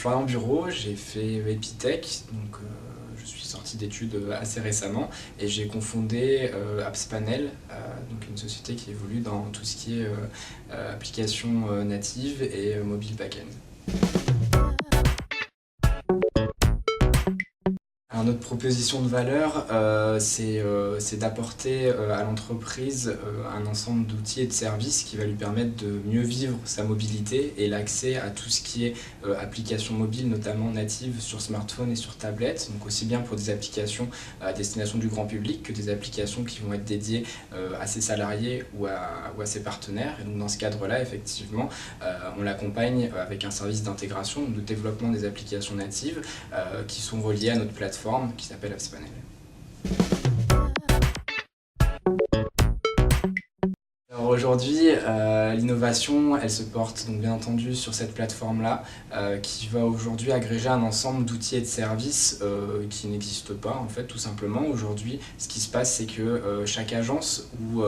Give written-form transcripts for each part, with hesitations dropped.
Florian Bureau, j'ai fait Epitech, donc je suis sorti d'études assez récemment et j'ai cofondé AppsPanel, donc une société qui évolue dans tout ce qui est applications natives et mobile backend. Alors, notre proposition de valeur, c'est d'apporter à l'entreprise un ensemble d'outils et de services qui va lui permettre de mieux vivre sa mobilité et l'accès à tout ce qui est applications mobiles, notamment natives sur smartphone et sur tablette, donc aussi bien pour des applications à destination du grand public que des applications qui vont être dédiées à ses salariés ou à ses partenaires. Et donc dans ce cadre-là, effectivement, on l'accompagne avec un service d'intégration, de développement des applications natives qui sont reliées à notre plateforme qui s'appelle AppsPanel. Aujourd'hui, l'innovation, elle se porte donc bien entendu sur cette plateforme-là qui va aujourd'hui agréger un ensemble d'outils et de services qui n'existent pas en fait tout simplement. Aujourd'hui, ce qui se passe, c'est que chaque agence ou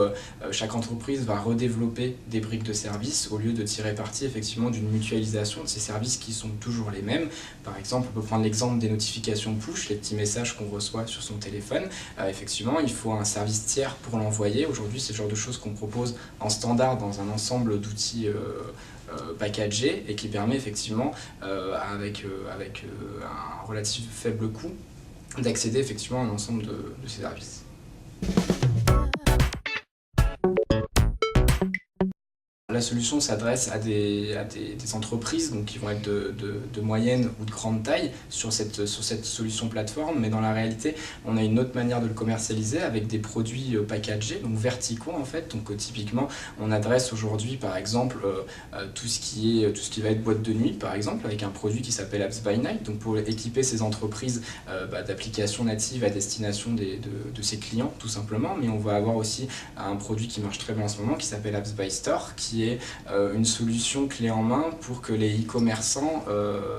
chaque entreprise va redévelopper des briques de services au lieu de tirer parti effectivement d'une mutualisation de ces services qui sont toujours les mêmes. Par exemple, on peut prendre l'exemple des notifications push, les petits messages qu'on reçoit sur son téléphone. Effectivement, il faut un service tiers pour l'envoyer. Aujourd'hui, c'est le genre de choses qu'on propose en standard dans un ensemble d'outils packagés et qui permet effectivement, avec un relatif faible coût, d'accéder effectivement à un ensemble de ces services. La solution s'adresse à des entreprises donc, qui vont être de moyenne ou de grande taille sur cette solution plateforme, mais dans la réalité, on a une autre manière de le commercialiser avec des produits packagés, donc verticaux en fait. Donc typiquement, on adresse aujourd'hui par exemple tout ce qui va être boîte de nuit par exemple, avec un produit qui s'appelle Apps by Night, donc pour équiper ces entreprises d'applications natives à destination de ses clients tout simplement. Mais on va avoir aussi un produit qui marche très bien en ce moment qui s'appelle Apps by Store, qui est une solution clé en main pour que les e-commerçants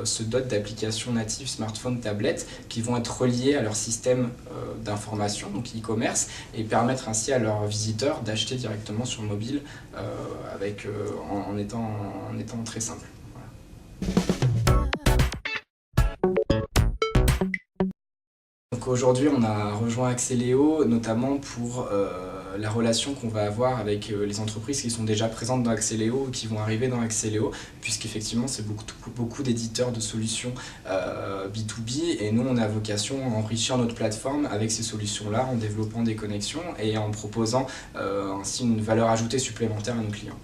se dotent d'applications natives smartphone, tablette qui vont être reliées à leur système d'information, donc e-commerce, et permettre ainsi à leurs visiteurs d'acheter directement sur mobile en étant très simple. Voilà. Donc aujourd'hui, on a rejoint Axeléo notamment pour la relation qu'on va avoir avec les entreprises qui sont déjà présentes dans Axeléo ou qui vont arriver dans Axeléo, puisqu'effectivement c'est beaucoup d'éditeurs de solutions B2B et nous on a vocation à enrichir notre plateforme avec ces solutions-là en développant des connexions et en proposant ainsi une valeur ajoutée supplémentaire à nos clients.